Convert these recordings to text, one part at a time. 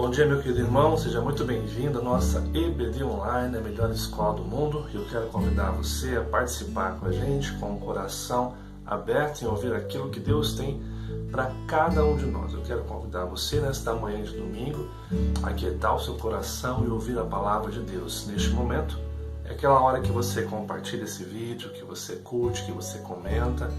Bom dia, meu querido irmão, seja muito bem-vindo à nossa EBD Online, a melhor escola do mundo. Eu quero convidar você a participar com a gente, com o coração aberto em ouvir aquilo que Deus tem para cada um de nós. Eu quero convidar você nesta manhã de domingo a aquietar o seu coração e ouvir a palavra de Deus. Neste momento, é aquela hora que você compartilha esse vídeo, que você curte, que você comenta.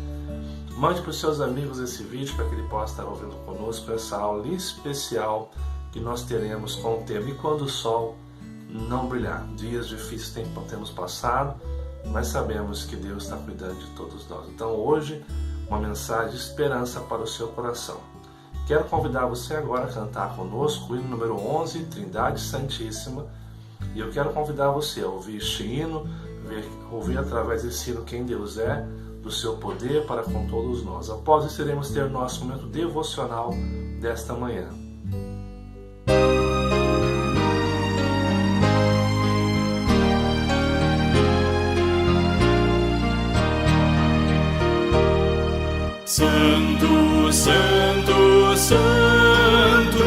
Mande para os seus amigos esse vídeo para que ele possa estar ouvindo conosco essa aula especial que nós teremos com o tema E Quando o Sol Não Brilhar. Dias difíceis temos passado, mas sabemos que Deus está cuidando de todos nós. Então hoje, uma mensagem de esperança para o seu coração. Quero convidar você agora a cantar conosco o hino número 11, Trindade Santíssima. E eu quero convidar você a ouvir este hino, ouvir através desse hino quem Deus é, do seu poder para com todos nós. Após isso, iremos ter o nosso momento devocional desta manhã. Santo, Santo, Santo,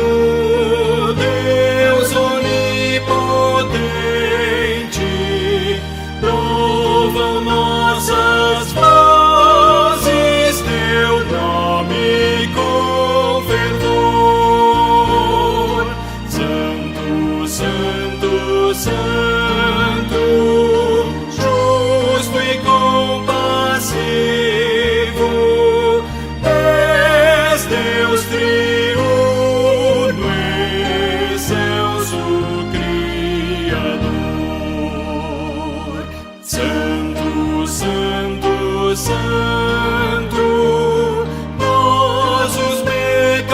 Deus onipotente, louvam nossas vozes teu nome com fervor. Santo, Santo, Santo, justo e compassivo, Deus triuno, excelso Criador. Santo, Santo, Santo, nós os pecadores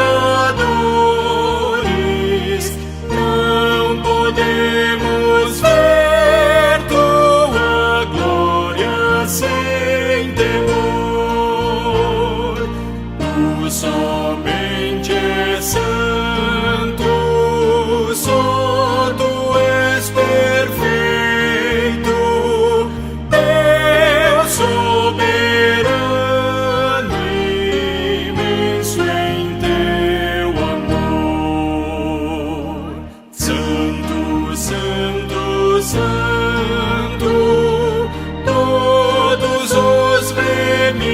não podemos ver tua glória sem temor. Tu somente és santo, só tu és perfeito, Deus soberano, imenso em teu amor. Santo, Santo, Santo, todos os remidos,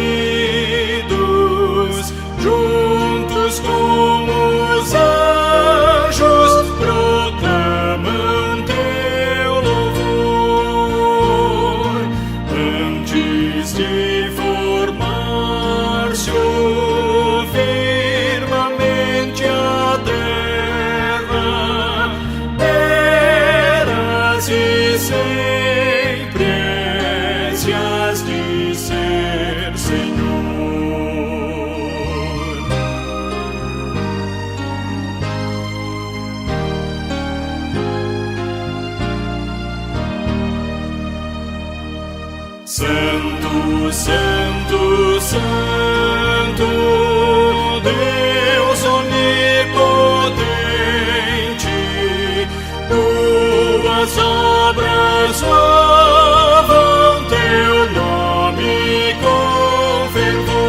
juntos com os anjos, proclamam teu louvor. Antes de formar-se o firmamente a terra, eras e sempre és e has de ser, Senhor. Santo, Santo, Santo, Deus onipotente, tuas obras louvam teu nome com fervor.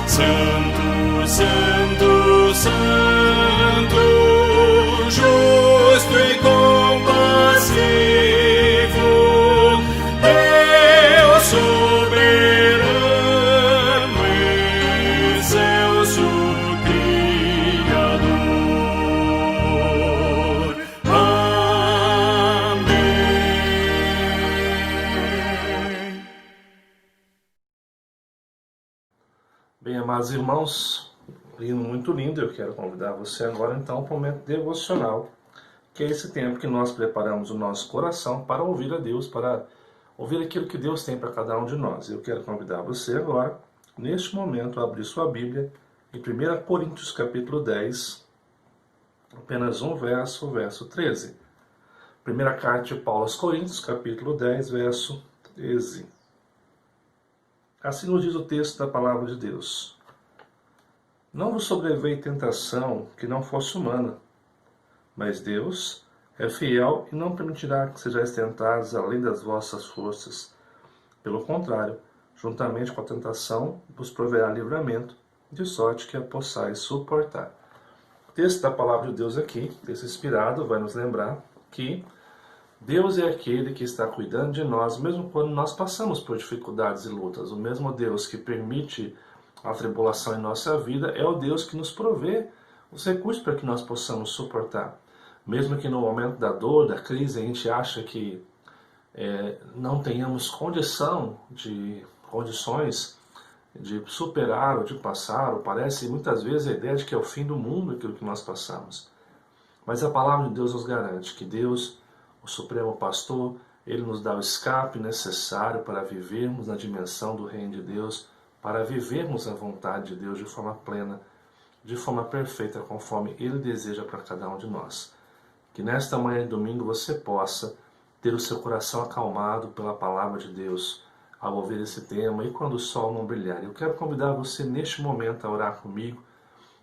Santo, Santo, Santo, justo e compassivo, Deus soberano, excelso Criador. Amém. Bem, amados irmãos, hino muito lindo. Eu quero convidar você agora então para o momento devocional, que é esse tempo que nós preparamos o nosso coração para ouvir a Deus, para ouvir aquilo que Deus tem para cada um de nós. Eu quero convidar você agora, neste momento, a abrir sua Bíblia em 1 Coríntios capítulo 10, apenas um verso, o verso 13. Primeira carta de Paulo aos Coríntios, capítulo 10, verso 13. Assim nos diz o texto da palavra de Deus: Não vos sobreveio tentação que não fosse humana, mas Deus é fiel e não permitirá que sejais tentados além das vossas forças. Pelo contrário, juntamente com a tentação, vos proverá livramento, de sorte que a possais suportar. texto da palavra de Deus aqui, texto inspirado, vai nos lembrar que Deus é aquele que está cuidando de nós, mesmo quando nós passamos por dificuldades e lutas. O mesmo Deus que permite a tribulação em nossa vida é o Deus que nos provê os recursos para que nós possamos suportar. Mesmo que no momento da dor, da crise, a gente acha que não tenhamos condições de superar ou de passar, ou parece muitas vezes a ideia de que é o fim do mundo aquilo que nós passamos. Mas a palavra de Deus nos garante que Deus, o Supremo Pastor, Ele nos dá o escape necessário para vivermos na dimensão do Reino de Deus, para vivermos a vontade de Deus de forma plena, de forma perfeita, conforme Ele deseja para cada um de nós. Que nesta manhã de domingo você possa ter o seu coração acalmado pela palavra de Deus, ao ouvir esse tema e quando o sol não brilhar. Eu quero convidar você neste momento a orar comigo,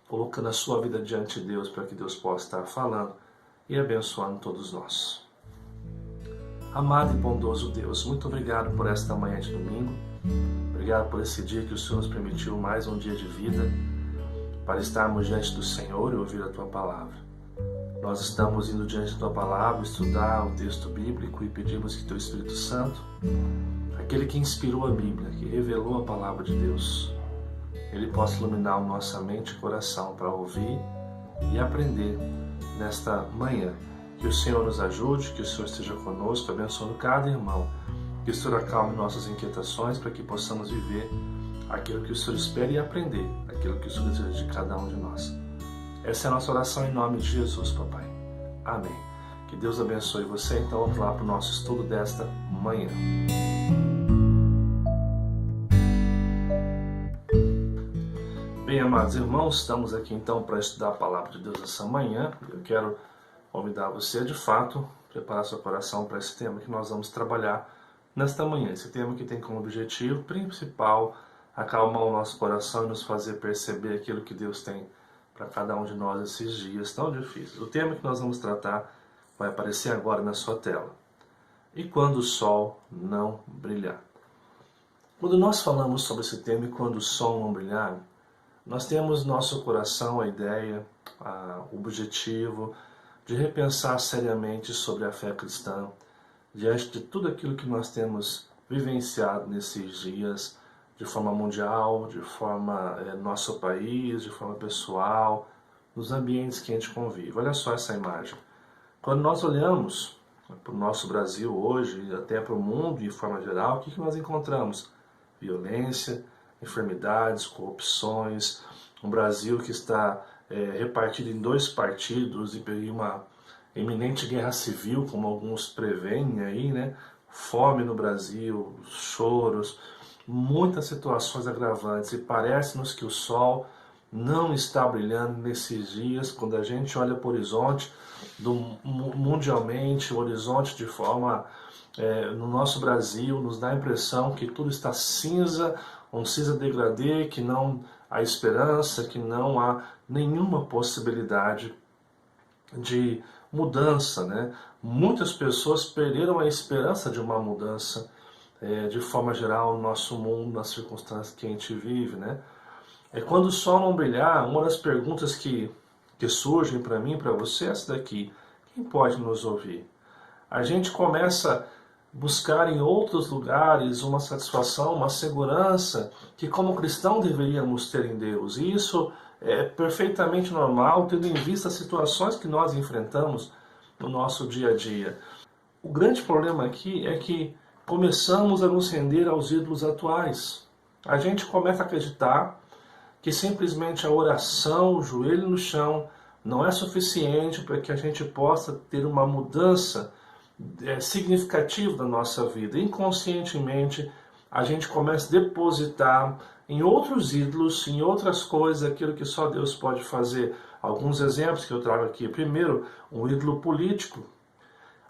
colocando a sua vida diante de Deus para que Deus possa estar falando e abençoando todos nós. Amado e bondoso Deus, muito obrigado por esta manhã de domingo. Obrigado por esse dia que o Senhor nos permitiu, mais um dia de vida, para estarmos diante do Senhor e ouvir a Tua palavra. Nós estamos indo diante da Tua palavra, estudar o texto bíblico e pedimos que Teu Espírito Santo, aquele que inspirou a Bíblia, que revelou a palavra de Deus, Ele possa iluminar nossa mente e coração para ouvir e aprender nesta manhã. Que o Senhor nos ajude, que o Senhor esteja conosco, abençoando cada irmão, que o Senhor acalme nossas inquietações para que possamos viver aquilo que o Senhor espera e aprender aquilo que o Senhor deseja de cada um de nós. Essa é a nossa oração em nome de Jesus, papai. Amém. Que Deus abençoe você. Então vamos lá para o nosso estudo desta manhã. Bem, amados irmãos, estamos aqui então para estudar a palavra de Deus essa manhã. Eu quero convidar você a, de fato, preparar seu coração para esse tema que nós vamos trabalhar nesta manhã. Esse tema que tem como objetivo principal acalmar o nosso coração e nos fazer perceber aquilo que Deus tem para cada um de nós esses dias tão difíceis. O tema que nós vamos tratar vai aparecer agora na sua tela. E quando o sol não brilhar. Quando nós falamos sobre esse tema, e quando o sol não brilhar, nós temos no nosso coração a ideia, o objetivo de repensar seriamente sobre a fé cristã, diante de tudo aquilo que nós temos vivenciado nesses dias, de forma mundial, de forma nosso país, de forma pessoal, nos ambientes que a gente convive. Olha só essa imagem. Quando nós olhamos para o nosso Brasil hoje, e até para o mundo de forma geral, o que nós encontramos? Violência, enfermidades, corrupções, um Brasil que está repartido em dois partidos e uma iminente guerra civil, como alguns preveem aí, né? Fome no Brasil, choros, muitas situações agravantes, e parece-nos que o sol não está brilhando nesses dias. Quando a gente olha para o horizonte mundialmente, o horizonte de forma no nosso Brasil, nos dá a impressão que tudo está cinza, um cinza degradê, que não há esperança, que não há nenhuma possibilidade de mudança, né? Muitas pessoas perderam a esperança de uma mudança de forma geral no nosso mundo, nas circunstâncias que a gente vive, né? Quando o sol não brilhar, uma das perguntas que surgem para mim e para você é essa daqui: quem pode nos ouvir? A gente começa a buscar em outros lugares uma satisfação, uma segurança que como cristão deveríamos ter em Deus. E isso é perfeitamente normal, tendo em vista as situações que nós enfrentamos no nosso dia a dia. O grande problema aqui é que começamos a nos render aos ídolos atuais. A gente começa a acreditar que simplesmente a oração, o joelho no chão, não é suficiente para que a gente possa ter uma mudança significativa da nossa vida. Inconscientemente, a gente começa a depositar em outros ídolos, em outras coisas, aquilo que só Deus pode fazer. Alguns exemplos que eu trago aqui. Primeiro, um ídolo político.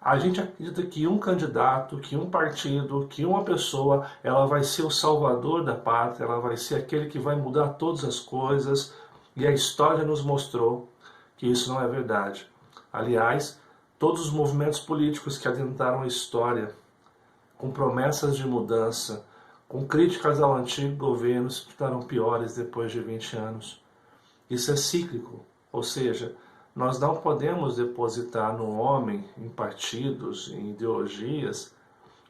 A gente acredita que um candidato, que um partido, que uma pessoa, ela vai ser o salvador da pátria, ela vai ser aquele que vai mudar todas as coisas, e a história nos mostrou que isso não é verdade. Aliás, todos os movimentos políticos que adentraram a história com promessas de mudança, com críticas ao antigo governo, se tornaram piores depois de 20 anos. Isso é cíclico. Ou seja, nós não podemos depositar no homem, em partidos, em ideologias,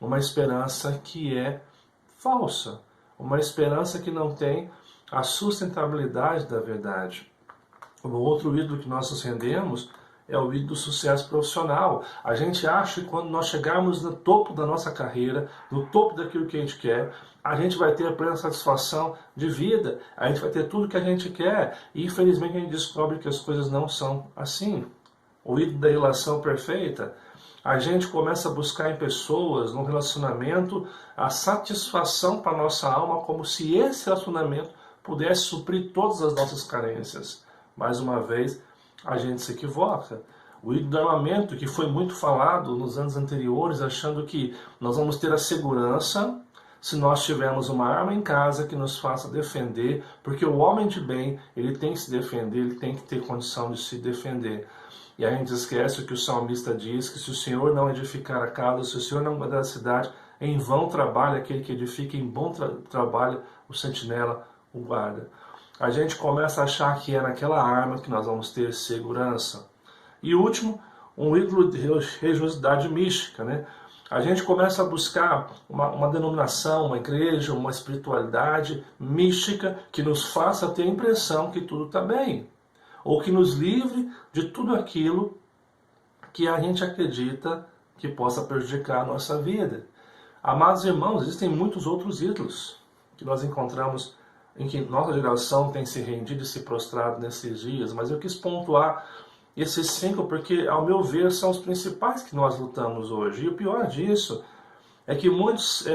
uma esperança que é falsa, uma esperança que não tem a sustentabilidade da verdade. O outro ídolo que nós nos rendemos é o ídolo do sucesso profissional. A gente acha que quando nós chegarmos no topo da nossa carreira, no topo daquilo que a gente quer, a gente vai ter a plena satisfação de vida, a gente vai ter tudo que a gente quer, e infelizmente a gente descobre que as coisas não são assim. O ídolo da relação perfeita, a gente começa a buscar em pessoas, no relacionamento, a satisfação para a nossa alma, como se esse relacionamento pudesse suprir todas as nossas carências. Mais uma vez, a gente se equivoca. O ídolo do armamento, que foi muito falado nos anos anteriores, achando que nós vamos ter a segurança se nós tivermos uma arma em casa que nos faça defender, porque o homem de bem, ele tem que se defender, ele tem que ter condição de se defender. E a gente esquece o que o salmista diz, que se o Senhor não edificar a casa, se o Senhor não guardar a cidade, em vão trabalha aquele que edifica, em bom trabalha o sentinela, o guarda. A gente começa a achar que é naquela arma que nós vamos ter segurança. E último, um ídolo de religiosidade mística, né? A gente começa a buscar uma denominação, uma igreja, uma espiritualidade mística que nos faça ter a impressão que tudo está bem, ou que nos livre de tudo aquilo que a gente acredita que possa prejudicar a nossa vida. Amados irmãos, existem muitos outros ídolos que nós encontramos em que nossa geração tem se rendido e se prostrado nesses dias, mas eu quis pontuar esses 5 porque, ao meu ver, são os principais que nós lutamos hoje. E o pior disso é que muitos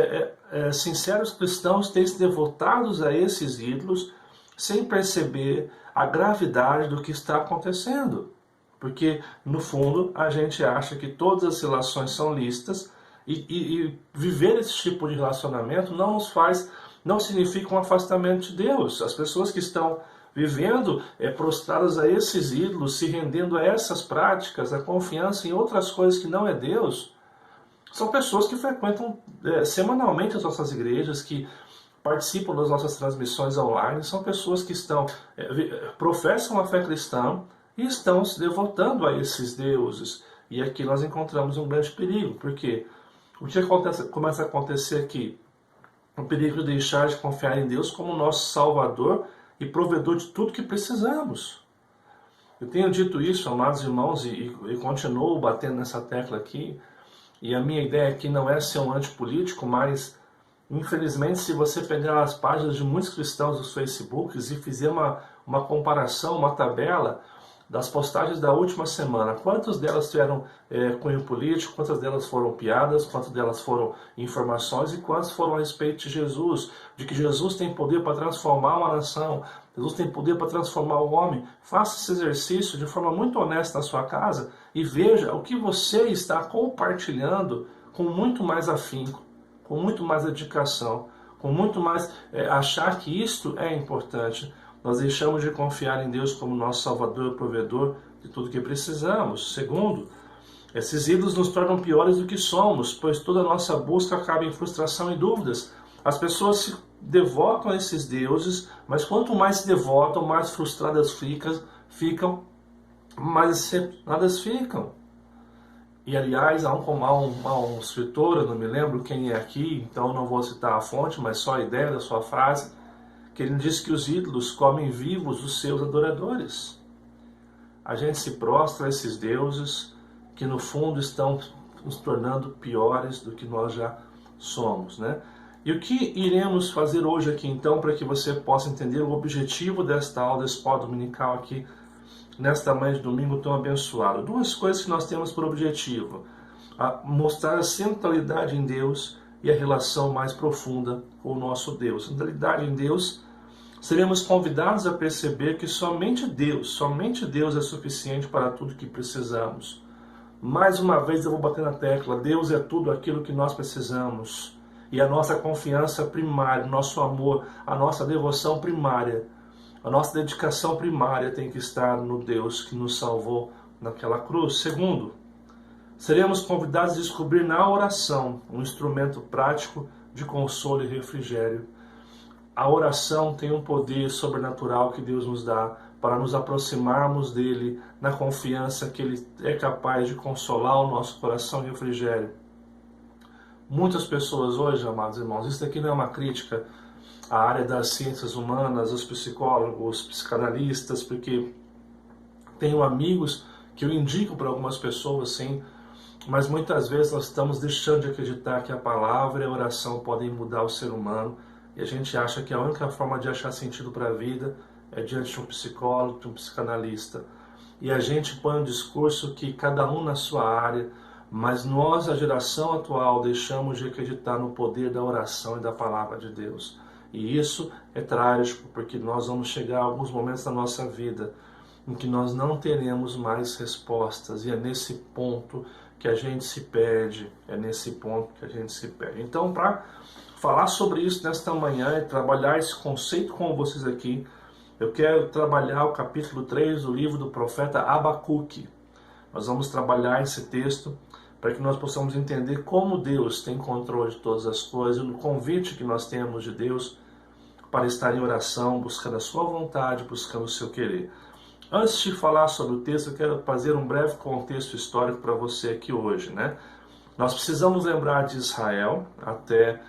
sinceros cristãos têm se devotados a esses ídolos sem perceber a gravidade do que está acontecendo. Porque, no fundo, a gente acha que todas as relações são lícitas e viver esse tipo de relacionamento não significa um afastamento de Deus. As pessoas que estão vivendo prostradas a esses ídolos, se rendendo a essas práticas, a confiança em outras coisas que não é Deus, são pessoas que frequentam semanalmente as nossas igrejas, que participam das nossas transmissões online, são pessoas que professam a fé cristã e estão se devotando a esses deuses. E aqui nós encontramos um grande perigo, porque o que começa a acontecer aqui? O perigo de deixar de confiar em Deus como nosso Salvador e provedor de tudo que precisamos. Eu tenho dito isso, amados irmãos, e continuo batendo nessa tecla aqui, e a minha ideia aqui não é ser um antipolítico, mas, infelizmente, se você pegar as páginas de muitos cristãos dos Facebooks e fizer uma comparação, uma tabela das postagens da última semana, quantas delas tiveram cunho político, quantas delas foram piadas, quantas delas foram informações e quantas foram a respeito de Jesus, de que Jesus tem poder para transformar uma nação, Jesus tem poder para transformar o homem. Faça esse exercício de forma muito honesta na sua casa e veja o que você está compartilhando com muito mais afinco, com muito mais dedicação, com muito mais achar que isto é importante. Nós deixamos de confiar em Deus como nosso Salvador e provedor de tudo que precisamos. Segundo, esses ídolos nos tornam piores do que somos, pois toda a nossa busca acaba em frustração e dúvidas. As pessoas se devotam a esses deuses, mas quanto mais se devotam, mais frustradas ficam, mais decepcionadas ficam. E aliás, há um escritor, eu não me lembro quem é aqui, então não vou citar a fonte, mas só a ideia da sua frase, que ele diz que os ídolos comem vivos os seus adoradores. A gente se prostra a esses deuses que no fundo estão nos tornando piores do que nós já somos, né? E o que iremos fazer hoje aqui então para que você possa entender o objetivo desta aula, desse pó dominical aqui, nesta manhã de domingo tão abençoado? 2 coisas que nós temos por objetivo: mostrar a centralidade em Deus e a relação mais profunda com o nosso Deus. Centralidade em Deus, seremos convidados a perceber que somente Deus é suficiente para tudo que precisamos. Mais uma vez eu vou bater na tecla, Deus é tudo aquilo que nós precisamos. E a nossa confiança primária, o nosso amor, a nossa devoção primária, a nossa dedicação primária tem que estar no Deus que nos salvou naquela cruz. Segundo, seremos convidados a descobrir na oração um instrumento prático de consolo e refrigério. a oração tem um poder sobrenatural que Deus nos dá para nos aproximarmos dele na confiança que ele é capaz de consolar o nosso coração em refrigério. Muitas pessoas hoje, amados irmãos, isso daqui não é uma crítica à área das ciências humanas, aos psicólogos, psicanalistas, porque tenho amigos que eu indico para algumas pessoas, sim, mas muitas vezes nós estamos deixando de acreditar que a palavra e a oração podem mudar o ser humano, e a gente acha que a única forma de achar sentido para a vida é diante de um psicólogo, de um psicanalista. E a gente põe um discurso que cada um na sua área, mas nós, a geração atual, deixamos de acreditar no poder da oração e da palavra de Deus. E isso é trágico, porque nós vamos chegar a alguns momentos da nossa vida em que nós não teremos mais respostas, e é nesse ponto que a gente se perde, Então, para falar sobre isso nesta manhã e trabalhar esse conceito com vocês aqui, eu quero trabalhar o capítulo 3 do livro do profeta Abacuque. Nós vamos trabalhar esse texto para que nós possamos entender como Deus tem controle de todas as coisas, o convite que nós temos de Deus para estar em oração, buscando a sua vontade, buscando o seu querer. Antes de falar sobre o texto, eu quero fazer um breve contexto histórico para você aqui hoje, né? Nós precisamos lembrar de Israel, até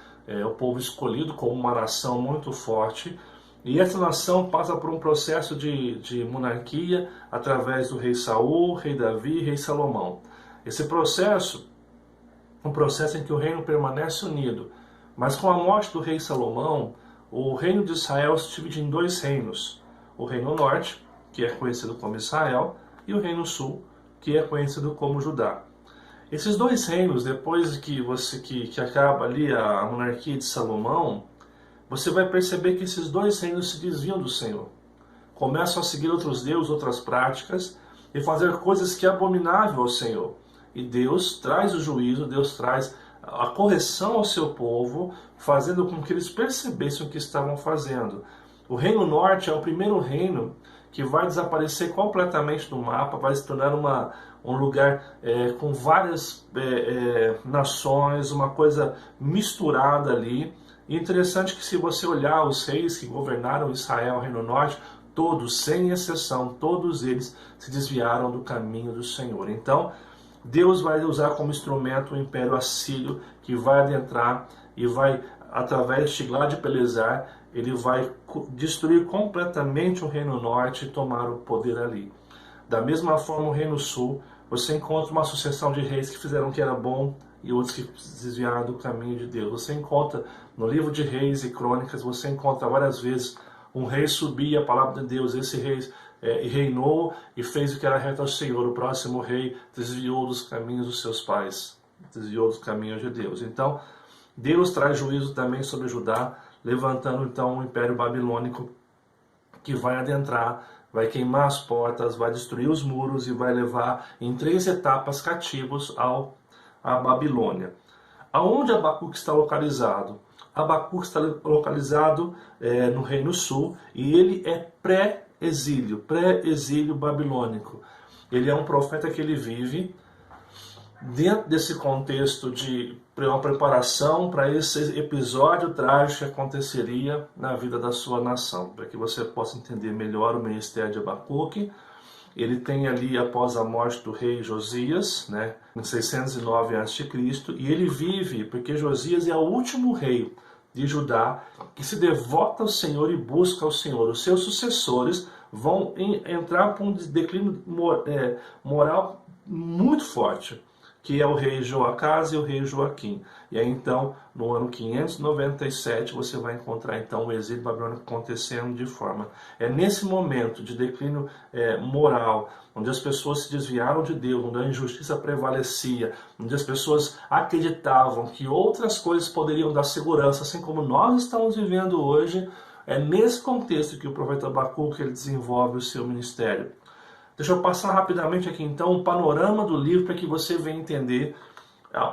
o povo escolhido como uma nação muito forte, e essa nação passa por um processo de monarquia através do rei Saul, rei Davi e rei Salomão. Esse processo, um processo em que o reino permanece unido, mas com a morte do rei Salomão, o reino de Israel se divide em dois reinos: o reino norte, que é conhecido como Israel, e o reino sul, que é conhecido como Judá. Esses dois reinos, depois que acaba ali a monarquia de Salomão, você vai perceber que esses dois reinos se desviam do Senhor. Começam a seguir outros deuses, outras práticas, e fazer coisas que é abominável ao Senhor. E Deus traz o juízo, Deus traz a correção ao seu povo, fazendo com que eles percebessem o que estavam fazendo. O reino norte é o primeiro reino que vai desaparecer completamente do mapa, vai se tornar um lugar com várias nações, uma coisa misturada ali. E interessante que, se você olhar os reis que governaram Israel, o reino norte, todos, sem exceção, todos eles se desviaram do caminho do Senhor. Então, Deus vai usar como instrumento o Império Assírio, que vai adentrar e vai, através de Tiglat-Pileser, ele vai destruir completamente o reino norte e tomar o poder ali. Da mesma forma, o reino sul, você encontra uma sucessão de reis que fizeram o que era bom e outros que se desviaram do caminho de Deus. Você encontra no livro de Reis e Crônicas, você encontra várias vezes um rei subir a palavra de Deus, esse rei reinou e fez o que era reto ao Senhor. O próximo rei desviou dos caminhos dos seus pais, desviou dos caminhos de Deus. Então, Deus traz juízo também sobre Judá, levantando então o Império Babilônico, que vai adentrar, vai queimar as portas, vai destruir os muros e vai levar em 3 etapas cativos à Babilônia. Aonde Abacuque está localizado? Abacuque está localizado no Reino Sul, e ele é pré-exílio babilônico. Ele é um profeta que ele vive dentro desse contexto de uma preparação para esse episódio trágico que aconteceria na vida da sua nação. Para que você possa entender melhor o ministério de Abacuque, ele tem ali, após a morte do rei Josias, né, em 609 a.C., e ele vive, porque Josias é o último rei de Judá que se devota ao Senhor e busca ao Senhor. Os seus sucessores vão entrar por um declínio moral muito forte, que é o rei Joacás e o rei Joaquim. E aí então, no ano 597, você vai encontrar então o exílio babilônico acontecendo de forma. É nesse momento de declínio moral, onde as pessoas se desviaram de Deus, onde a injustiça prevalecia, onde as pessoas acreditavam que outras coisas poderiam dar segurança, assim como nós estamos vivendo hoje, é nesse contexto que o profeta Abacuque ele desenvolve o seu ministério. Deixa eu passar rapidamente aqui então um panorama do livro para que você venha entender,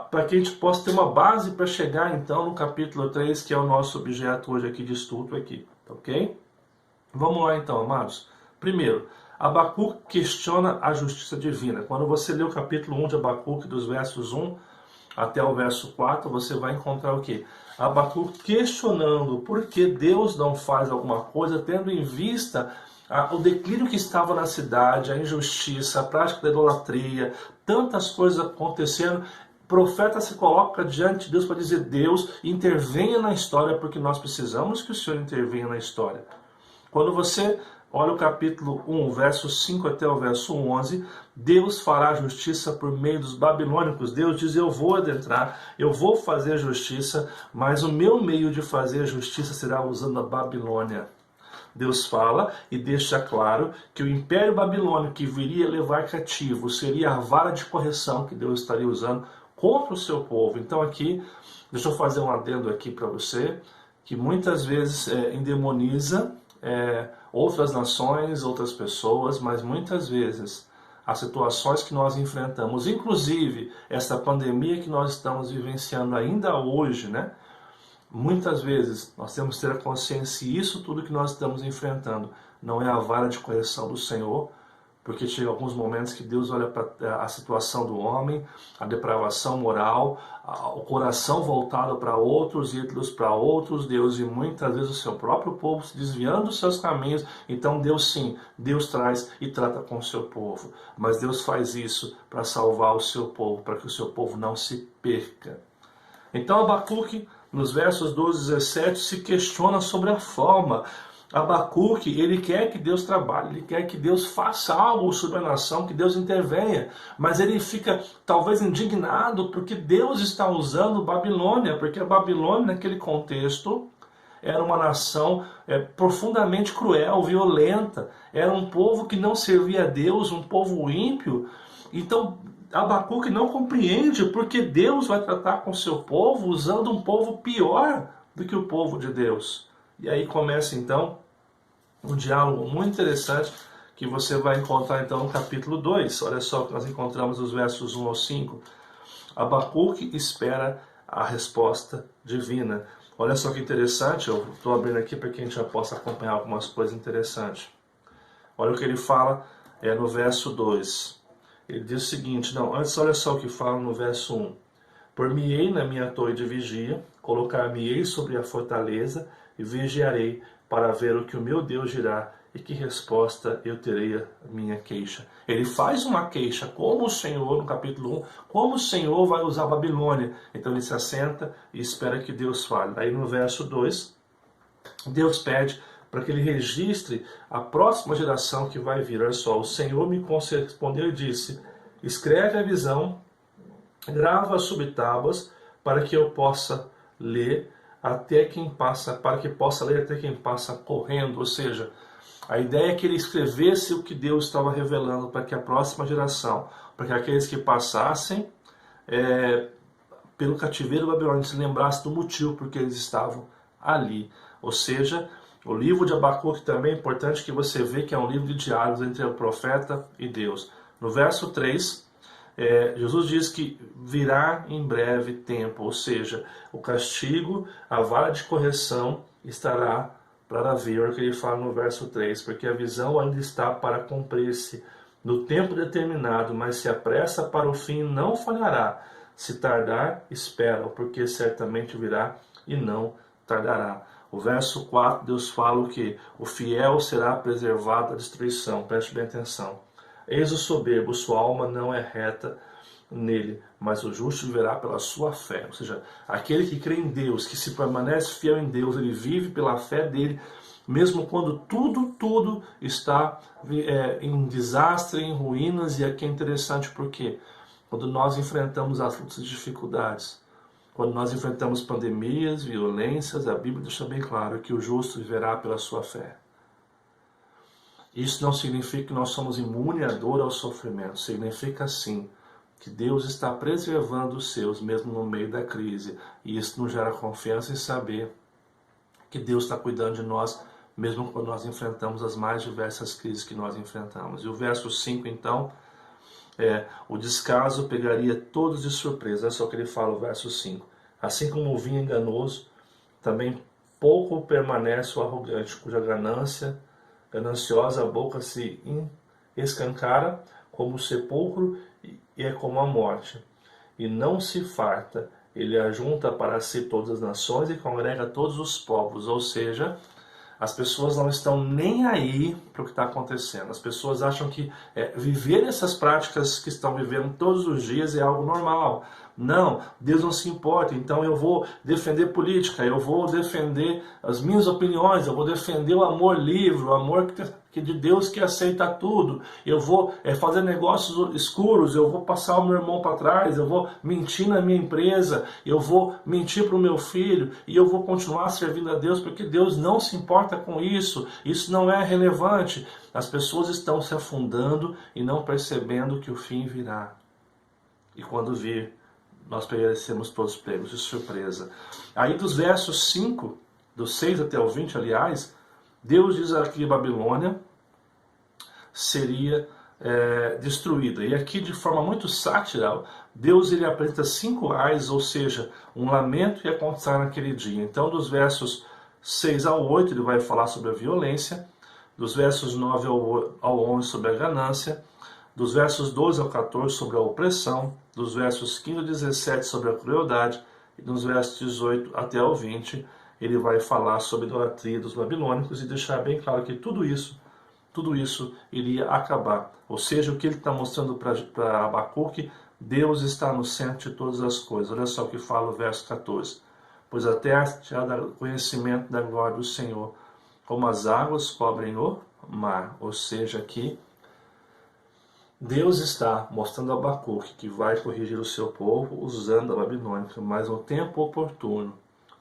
para que a gente possa ter uma base para chegar então no capítulo 3, que é o nosso objeto hoje aqui de estudo aqui, ok? Vamos lá então, amados. Primeiro, Abacuque questiona a justiça divina. Quando você lê o capítulo 1 de Abacuque, dos versos 1 até o verso 4, você vai encontrar o quê? Abacuque questionando por que Deus não faz alguma coisa, tendo em vista o declínio que estava na cidade, a injustiça, a prática da idolatria, tantas coisas acontecendo. O profeta se coloca diante de Deus para dizer: Deus, intervenha na história, porque nós precisamos que o Senhor intervenha na história. Quando você olha o capítulo 1, verso 5 até o verso 11, Deus fará justiça por meio dos babilônicos. Deus diz: eu vou adentrar, eu vou fazer justiça, mas o meu meio de fazer justiça será usando a Babilônia. Deus fala e deixa claro que o Império Babilônico que viria levar cativo seria a vara de correção que Deus estaria usando contra o seu povo. Então aqui, deixa eu fazer um adendo aqui para você, que muitas vezes endemoniza outras nações, outras pessoas, mas muitas vezes as situações que nós enfrentamos, inclusive essa pandemia que nós estamos vivenciando ainda hoje, né? Muitas vezes nós temos que ter a consciência que isso tudo que nós estamos enfrentando não é a vara de correção do Senhor, porque chega alguns momentos que Deus olha para a situação do homem, a depravação moral, o coração voltado para outros, ídolos para outros deuses, e muitas vezes o seu próprio povo se desviando dos seus caminhos. Então Deus sim, Deus traz e trata com o seu povo, mas Deus faz isso para salvar o seu povo, para que o seu povo não se perca. Então Abacuque, nos versos 12 e 17, se questiona sobre a forma. Abacuque, ele quer que Deus trabalhe, ele quer que Deus faça algo sobre a nação, que Deus intervenha, mas ele fica talvez indignado porque Deus está usando Babilônia, porque a Babilônia, naquele contexto, era uma nação profundamente cruel, violenta, era um povo que não servia a Deus, um povo ímpio. Então Abacuque não compreende porque Deus vai tratar com seu povo usando um povo pior do que o povo de Deus. E aí começa então um diálogo muito interessante que você vai encontrar então no capítulo 2. Olha só que nós encontramos os versos 1 ao 5. Abacuque espera a resposta divina. Olha só que interessante, eu estou abrindo aqui para que a gente já possa acompanhar algumas coisas interessantes. Olha o que ele fala no verso 2. Ele diz o seguinte, antes olha só o que fala no verso 1. Por-me-ei na minha torre de vigia, colocar-me-ei sobre a fortaleza e vigiarei para ver o que o meu Deus dirá e que resposta eu terei à minha queixa. Ele faz uma queixa, como o Senhor, no capítulo 1, como o Senhor vai usar a Babilônia. Então ele se assenta e espera que Deus fale. Aí no verso 2, Deus pede para que ele registre a próxima geração que vai vir. Olha só, o Senhor me respondeu e disse: escreve a visão, grava sobre tábuas, para que eu possa ler até quem passa, para que possa ler até quem passa correndo. Ou seja, a ideia é que ele escrevesse o que Deus estava revelando para que a próxima geração, para que aqueles que passassem pelo cativeiro babilônico se lembrassem do motivo porque eles estavam ali. Ou seja, o livro de Abacuque também é importante que você vê que é um livro de diálogos entre o profeta e Deus. No verso 3, Jesus diz que virá em breve tempo, ou seja, o castigo, a vara de correção estará para vir, é o que ele fala no verso 3, porque a visão ainda está para cumprir-se no tempo determinado, mas se apressa para o fim não falhará. Se tardar, espera, porque certamente virá e não tardará. O verso 4, Deus fala que o fiel será preservado da destruição. Preste bem atenção. Eis o soberbo, sua alma não é reta nele, mas o justo viverá pela sua fé. Ou seja, aquele que crê em Deus, que se permanece fiel em Deus, ele vive pela fé dele, mesmo quando tudo está em desastre, em ruínas. E aqui é interessante porque quando nós enfrentamos as lutas e dificuldades, quando nós enfrentamos pandemias, violências, a Bíblia deixa bem claro que o justo viverá pela sua fé. Isso não significa que nós somos imunes à dor, ao sofrimento. Significa sim que Deus está preservando os seus, mesmo no meio da crise. E isso nos gera confiança em saber que Deus está cuidando de nós, mesmo quando nós enfrentamos as mais diversas crises que nós enfrentamos. E o verso 5, então, o descaso pegaria todos de surpresa. É só o que ele fala, o verso 5. Assim como o vinho enganoso, também pouco permanece o arrogante, cuja gananciosa boca se escancara como o sepulcro e é como a morte. e não se farta. Ele ajunta para si todas as nações e congrega todos os povos. Ou seja, as pessoas não estão nem aí para o que está acontecendo. As pessoas acham que viver essas práticas que estão vivendo todos os dias é algo normal. Não, Deus não se importa, então eu vou defender política, eu vou defender as minhas opiniões, eu vou defender o amor livre, o amor que de Deus que aceita tudo. Eu vou fazer negócios escuros, eu vou passar o meu irmão para trás, eu vou mentir na minha empresa, eu vou mentir para o meu filho e eu vou continuar servindo a Deus porque Deus não se importa com isso. Isso não é relevante. As pessoas estão se afundando e não percebendo que o fim virá. E quando vir, nós perecemos todos pegos de surpresa. Aí dos versos 5, do 6 até o 20, aliás, Deus diz aqui que a Babilônia seria destruída. E aqui, de forma muito sátira, Deus ele apresenta 5 ais, ou seja, um lamento ia acontecer naquele dia. Então, dos versos 6 ao 8, ele vai falar sobre a violência, dos versos 9 ao 11 sobre a ganância, dos versos 12 ao 14 sobre a opressão, dos versos 15 ao 17 sobre a crueldade, e dos versos 18 até ao 20, ele vai falar sobre a idolatria dos babilônicos e deixar bem claro que tudo isso iria acabar. Ou seja, o que ele está mostrando para Abacuque, Deus está no centro de todas as coisas. Olha só o que fala o verso 14. Pois a terra já dá conhecimento da glória do Senhor, como as águas cobrem o mar. Ou seja, aqui Deus está mostrando a Abacuque que vai corrigir o seu povo usando a Babilônia, mas no tempo oportuno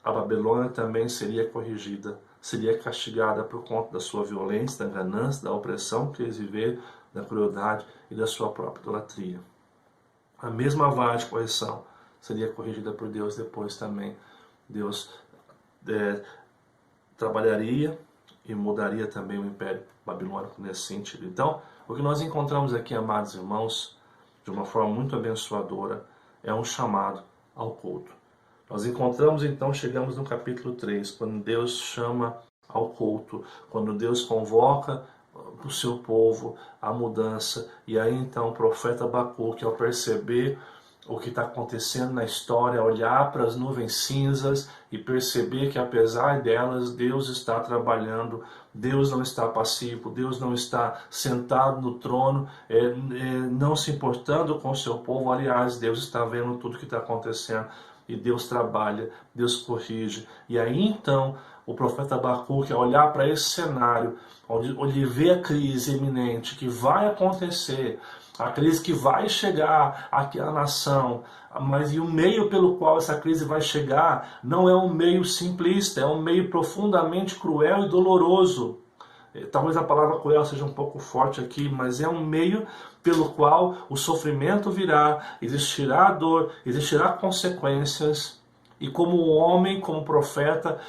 a Babilônia também seria corrigida, seria castigada por conta da sua violência, da ganância, da opressão que eles viveram, da crueldade e da sua própria idolatria. A mesma vara de correção seria corrigida por Deus depois também. Deus trabalharia e mudaria também o Império Babilônico nesse sentido. Então, o que nós encontramos aqui, amados irmãos, de uma forma muito abençoadora, é um chamado ao culto. Nós encontramos, então, chegamos no capítulo 3, quando Deus chama ao culto, quando Deus convoca o seu povo à mudança, e aí então o profeta Abacuque, ao perceber o que está acontecendo na história, olhar para as nuvens cinzas e perceber que apesar delas, Deus está trabalhando, Deus não está passivo, Deus não está sentado no trono, não se importando com o seu povo. Aliás, Deus está vendo tudo o que está acontecendo e Deus trabalha, Deus corrige. E aí então o profeta Abacuque, ao olhar para esse cenário, onde ele vê a crise iminente que vai acontecer, a crise que vai chegar aqui à nação, mas e o meio pelo qual essa crise vai chegar não é um meio simplista, é um meio profundamente cruel e doloroso. Talvez a palavra cruel seja um pouco forte aqui, mas é um meio pelo qual o sofrimento virá, existirá dor, existirá consequências. E como homem, como profeta,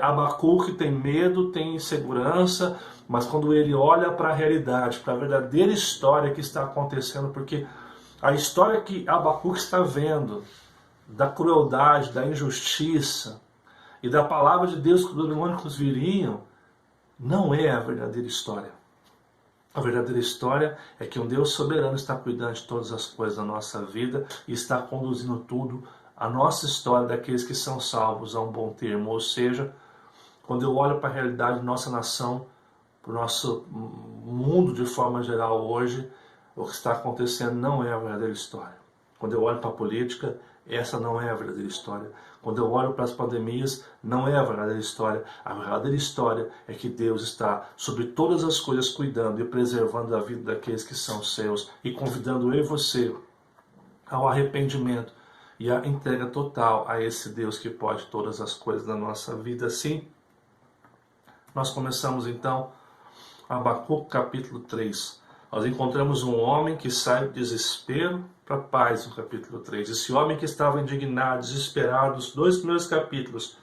Abacuque tem medo, tem insegurança, mas quando ele olha para a realidade, para a verdadeira história que está acontecendo, porque a história que Abacuque está vendo, da crueldade, da injustiça e da palavra de Deus que os babilônicos viriam, não é a verdadeira história. A verdadeira história é que um Deus soberano está cuidando de todas as coisas da nossa vida e está conduzindo tudo, a nossa história daqueles que são salvos, a um bom termo. Ou seja, quando eu olho para a realidade da nossa nação, para o nosso mundo de forma geral hoje, o que está acontecendo não é a verdadeira história. Quando eu olho para a política, essa não é a verdadeira história. Quando eu olho para as pandemias, não é a verdadeira história. A verdadeira história é que Deus está sobre todas as coisas cuidando e preservando a vida daqueles que são seus e convidando eu e você ao arrependimento e à entrega total a esse Deus que pode todas as coisas da nossa vida. Assim, nós começamos então Abacuque capítulo 3. Nós encontramos um homem que sai do desespero para a paz no capítulo 3. Esse homem que estava indignado, desesperado, os 2 primeiros capítulos.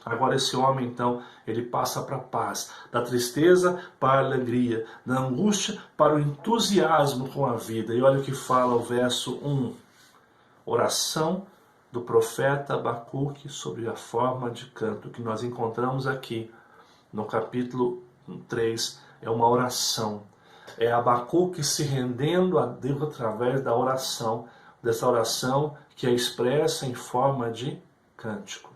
Agora esse homem então, ele passa para a paz, da tristeza para a alegria, da angústia para o entusiasmo com a vida. E olha o que fala o verso 1. Oração do profeta Abacuque sobre a forma de canto, que nós encontramos aqui no capítulo 3, é uma oração. É Abacuque se rendendo a Deus através da oração, dessa oração que é expressa em forma de cântico.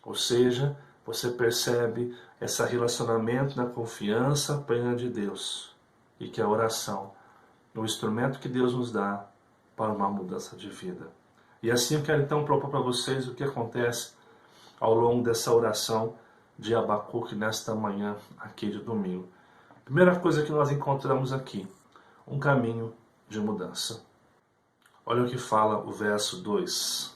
Ou seja, você percebe esse relacionamento na confiança plena de Deus e que a oração é o instrumento que Deus nos dá para uma mudança de vida. E assim eu quero então propor para vocês o que acontece ao longo dessa oração de Abacuque nesta manhã aqui de domingo. Primeira coisa que nós encontramos aqui, um caminho de mudança. Olha o que fala o verso 2.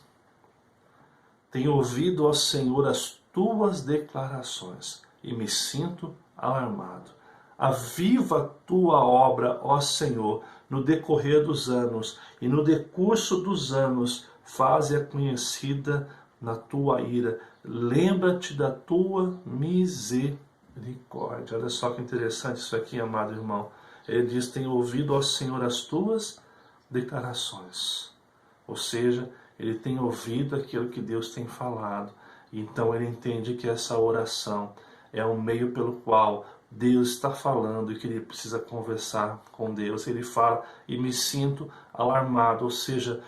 Tenho ouvido, ó Senhor, as tuas declarações e me sinto alarmado. Aviva a tua obra, ó Senhor, no decorrer dos anos, e no decurso dos anos faze-a conhecida na tua ira. Lembra-te da tua misericórdia. Olha só que interessante isso aqui, amado irmão. Ele diz, tenho ouvido, ó Senhor, as tuas declarações. Ou seja, ele tem ouvido aquilo que Deus tem falado. Então ele entende que essa oração é um meio pelo qual Deus está falando e que ele precisa conversar com Deus. Ele fala, e me sinto alarmado. Ou seja,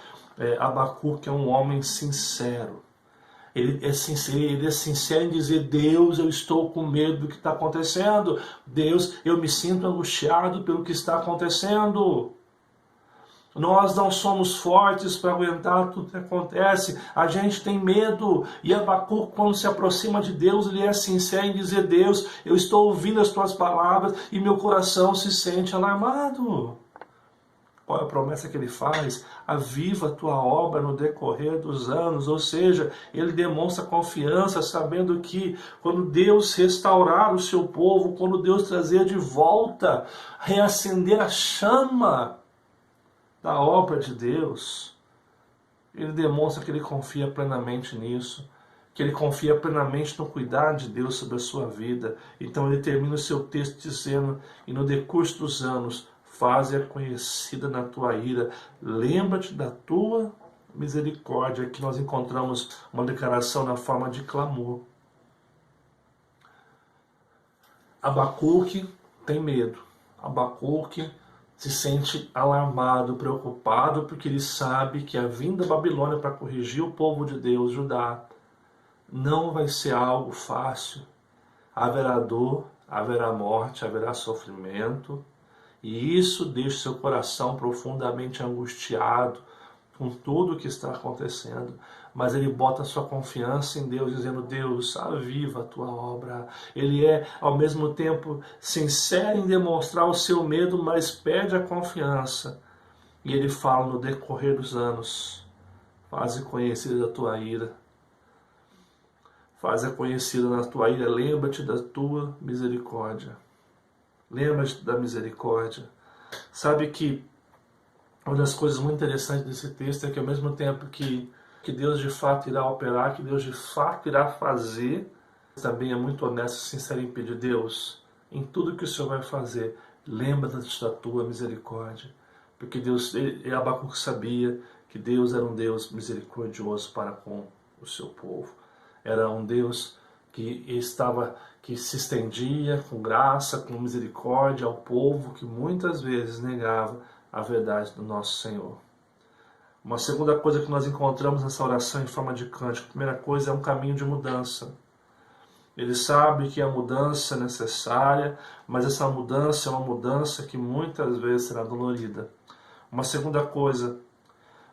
Abacuque é um homem sincero. Ele é sincero em dizer, Deus, eu estou com medo do que está acontecendo. Deus, eu me sinto angustiado pelo que está acontecendo. Nós não somos fortes para aguentar tudo que acontece. A gente tem medo. E Abacuque, quando se aproxima de Deus, ele é sincero em dizer, Deus, eu estou ouvindo as tuas palavras e meu coração se sente alarmado. Qual é a promessa que ele faz? Aviva a tua obra no decorrer dos anos. Ou seja, ele demonstra confiança, sabendo que quando Deus restaurar o seu povo, quando Deus trazer de volta, reacender a chama da obra de Deus, ele demonstra que ele confia plenamente nisso, que ele confia plenamente no cuidado de Deus sobre a sua vida. Então ele termina o seu texto dizendo, e no decurso dos anos, faze-a conhecida na tua ira, lembra-te da tua misericórdia. Aqui nós encontramos uma declaração na forma de clamor. Abacuque tem medo. Abacuque se sente alarmado, preocupado, porque ele sabe que a vinda da Babilônia para corrigir o povo de Deus, Judá, não vai ser algo fácil. Haverá dor, haverá morte, haverá sofrimento, e isso deixa seu coração profundamente angustiado com tudo o que está acontecendo. Mas ele bota sua confiança em Deus, dizendo, Deus, aviva a tua obra. Ele é, ao mesmo tempo, sincero em demonstrar o seu medo, mas pede a confiança. E ele fala, no decorrer dos anos, faze conhecida a tua ira. Faze conhecida na tua ira, lembra-te da tua misericórdia. Lembra-te da misericórdia. Sabe que uma das coisas muito interessantes desse texto é que ao mesmo tempo que Deus de fato irá operar, que Deus de fato irá fazer, também é muito honesto e sincero em pedir, Deus, em tudo que o Senhor vai fazer, lembra-te da tua misericórdia. Porque Deus, Abacuque sabia que Deus era um Deus misericordioso para com o seu povo. Era um Deus que se estendia com graça, com misericórdia ao povo que muitas vezes negava a verdade do nosso Senhor. Uma segunda coisa que nós encontramos nessa oração em forma de cântico, a primeira coisa é um caminho de mudança. Ele sabe que a mudança é necessária, mas essa mudança é uma mudança que muitas vezes será dolorida. Uma segunda coisa,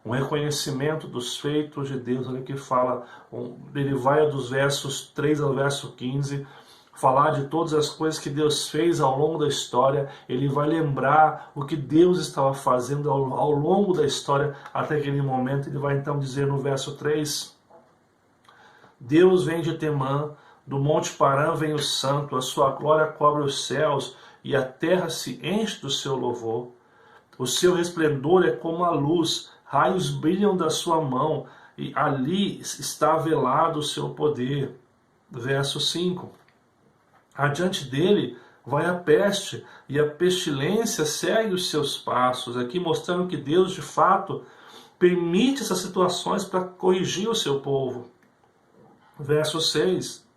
um reconhecimento dos feitos de Deus. Olha que fala, ele vai dos versos 3 ao verso 15, falar de todas as coisas que Deus fez ao longo da história. Ele vai lembrar o que Deus estava fazendo ao longo da história até aquele momento. Ele vai então dizer no verso 3, Deus vem de Temã, do monte Parã vem o santo, a sua glória cobre os céus e a terra se enche do seu louvor. O seu resplendor é como a luz, raios brilham da sua mão e ali está velado o seu poder. Verso 5. Adiante dele vai a peste e a pestilência segue os seus passos. Aqui mostrando que Deus de fato permite essas situações para corrigir o seu povo. Verso 6.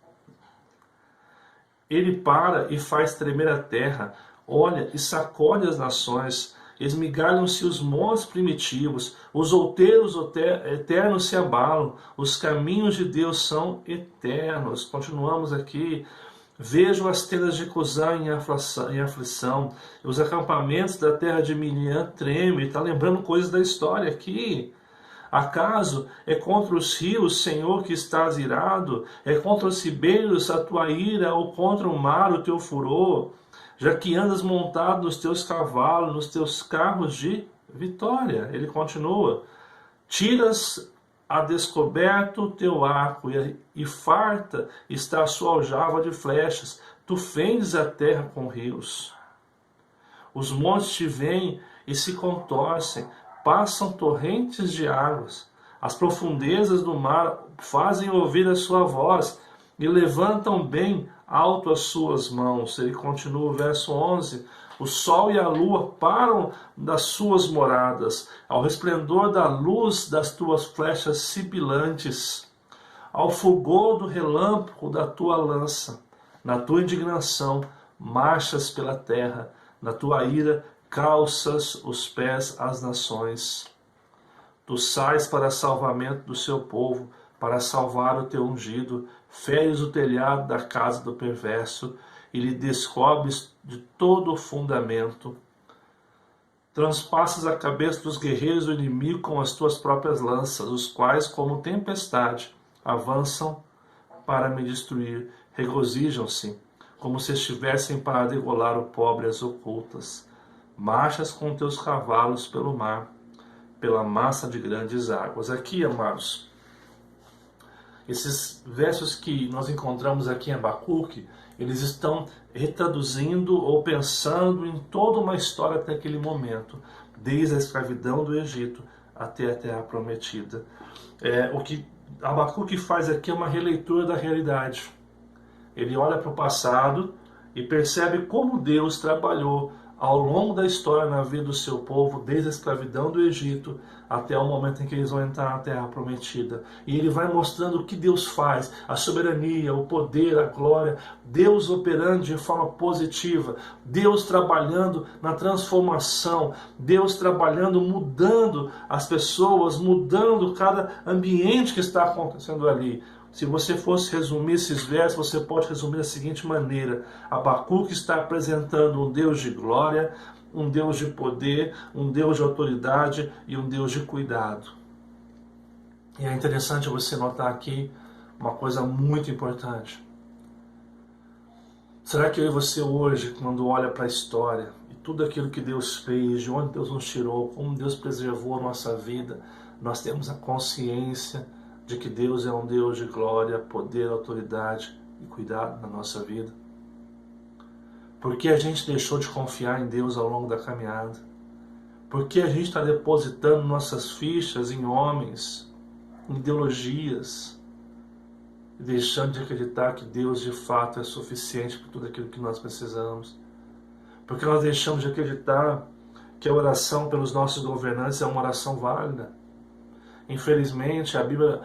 Ele para e faz tremer a terra, olha e sacode as nações. esmigalham-se os montes primitivos, os outeiros eternos se abalam, os caminhos de Deus são eternos. Continuamos aqui. Vejo as tendas de Cusã em aflição, os acampamentos da terra de Midian tremem. Está lembrando coisas da história aqui. Acaso é contra os rios, Senhor, que estás irado? É contra os ribeiros a tua ira, ou contra o mar o teu furor? Já que andas montado nos teus cavalos, nos teus carros de vitória. Ele continua. Tiras a descoberto o teu arco, e farta está a sua aljava de flechas. Tu fendes a terra com rios. Os montes te veem e se contorcem, passam torrentes de águas. As profundezas do mar fazem ouvir a sua voz, e levantam bem alto as suas mãos. Ele continua o verso 11. O sol e a lua param das suas moradas, ao resplendor da luz das tuas flechas sibilantes, ao fulgor do relâmpago da tua lança. Na tua indignação marchas pela terra, na tua ira calças os pés às nações. Tu sais para salvamento do seu povo, para salvar o teu ungido, feres o telhado da casa do perverso, e lhe descobres de todo o fundamento. Transpassas a cabeça dos guerreiros do inimigo com as tuas próprias lanças, os quais, como tempestade, avançam para me destruir. Regozijam-se, como se estivessem para degolar o pobre às ocultas. Marchas com teus cavalos pelo mar, pela massa de grandes águas. Aqui, amados, esses versos que nós encontramos aqui em Abacuque, eles estão retraduzindo ou pensando em toda uma história até aquele momento, desde a escravidão do Egito até a Terra Prometida. O que Abacuque faz aqui é uma releitura da realidade. Ele olha para o passado e percebe como Deus trabalhou ao longo da história na vida do seu povo, desde a escravidão do Egito até o momento em que eles vão entrar na Terra Prometida. E ele vai mostrando o que Deus faz, a soberania, o poder, a glória, Deus operando de forma positiva, Deus trabalhando na transformação, Deus trabalhando, mudando as pessoas, mudando cada ambiente que está acontecendo ali. Se você fosse resumir esses versos, você pode resumir da seguinte maneira: Abacuque está apresentando um Deus de glória, um Deus de poder, um Deus de autoridade e um Deus de cuidado. E é interessante você notar aqui uma coisa muito importante. Será que eu e você hoje, quando olha para a história e tudo aquilo que Deus fez, de onde Deus nos tirou, como Deus preservou a nossa vida, nós temos a consciência de que Deus é um Deus de glória, poder, autoridade e cuidado na nossa vida? Por que a gente deixou de confiar em Deus ao longo da caminhada? Por que a gente está depositando nossas fichas em homens, em ideologias, e deixando de acreditar que Deus de fato é suficiente para tudo aquilo que nós precisamos? Por que nós deixamos de acreditar que a oração pelos nossos governantes é uma oração válida? Infelizmente, a Bíblia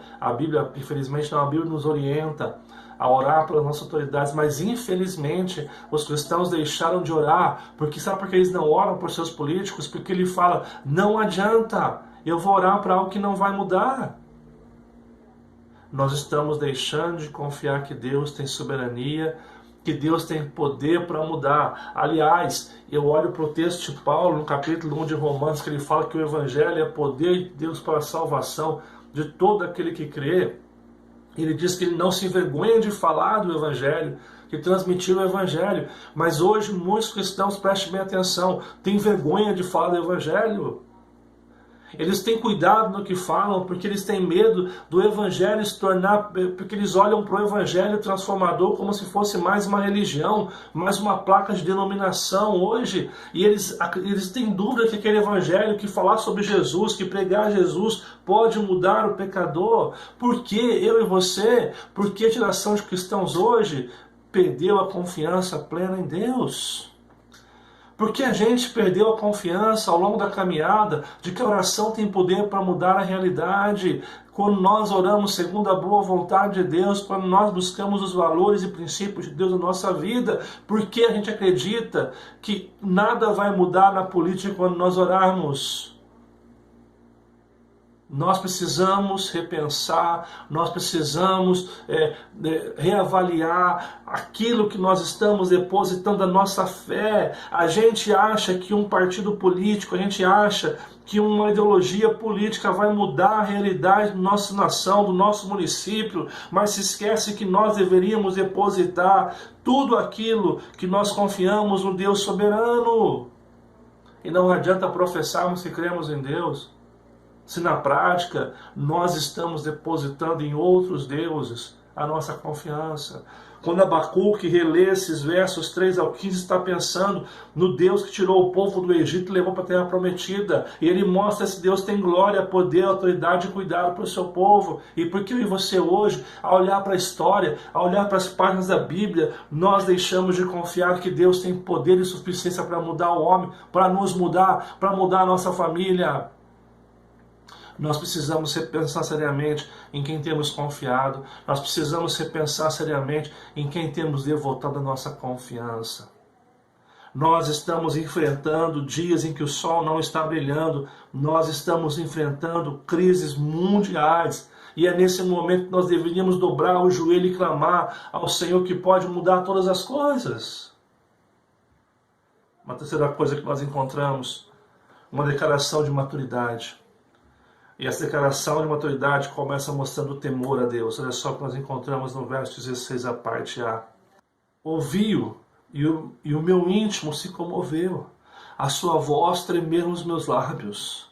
nos orienta a orar pelas nossas autoridades, mas infelizmente os cristãos deixaram de orar, porque sabe por que eles não oram por seus políticos? Porque ele fala, não adianta, eu vou orar para algo que não vai mudar. Nós estamos deixando de confiar que Deus tem soberania, que Deus tem poder para mudar. Aliás, eu olho para o texto de Paulo, no capítulo 1 de Romanos, que ele fala que o Evangelho é poder de Deus para a salvação de todo aquele que crê. Ele diz que ele não se envergonha de falar do Evangelho, de transmitir o Evangelho. Mas hoje muitos cristãos, prestem bem atenção, têm vergonha de falar do Evangelho. Eles têm cuidado no que falam, porque eles têm medo do Evangelho se tornar, porque eles olham para o Evangelho transformador como se fosse mais uma religião, mais uma placa de denominação hoje, e eles têm dúvida que aquele Evangelho, que falar sobre Jesus, que pregar Jesus, pode mudar o pecador. Por que eu e você, por que a geração de cristãos hoje perdeu a confiança plena em Deus? Porque a gente perdeu a confiança ao longo da caminhada de que a oração tem poder para mudar a realidade. quando nós oramos segundo a boa vontade de Deus, quando nós buscamos os valores e princípios de Deus na nossa vida, porque a gente acredita que nada vai mudar na política quando nós orarmos. Nós precisamos repensar, nós precisamos reavaliar aquilo que nós estamos depositando a nossa fé. A gente acha que um partido político, a gente acha que uma ideologia política vai mudar a realidade da nossa nação, do nosso município, mas se esquece que nós deveríamos depositar tudo aquilo que nós confiamos no Deus soberano. E não adianta professarmos que cremos em Deus, se na prática nós estamos depositando em outros deuses a nossa confiança. Quando Abacuque relê esses versos 3 ao 15, está pensando no Deus que tirou o povo do Egito e levou para a terra prometida. E ele mostra que esse Deus tem glória, poder, autoridade e cuidado para o seu povo. E porque eu e você hoje, ao olhar para a história, ao olhar para as páginas da Bíblia, nós deixamos de confiar que Deus tem poder e suficiência para mudar o homem, para nos mudar, para mudar a nossa família. Nós precisamos repensar seriamente em quem temos confiado. Nós precisamos repensar seriamente em quem temos devotado a nossa confiança. Nós estamos enfrentando dias em que o sol não está brilhando. Nós estamos enfrentando crises mundiais. E é nesse momento que nós deveríamos dobrar o joelho e clamar ao Senhor que pode mudar todas as coisas. Uma terceira coisa que nós encontramos, uma declaração de maturidade. E essa declaração de maturidade começa mostrando o temor a Deus. Olha só o que nós encontramos no verso 16, a parte A. Ouvi-o, e o meu íntimo se comoveu. A sua voz tremeram os meus lábios.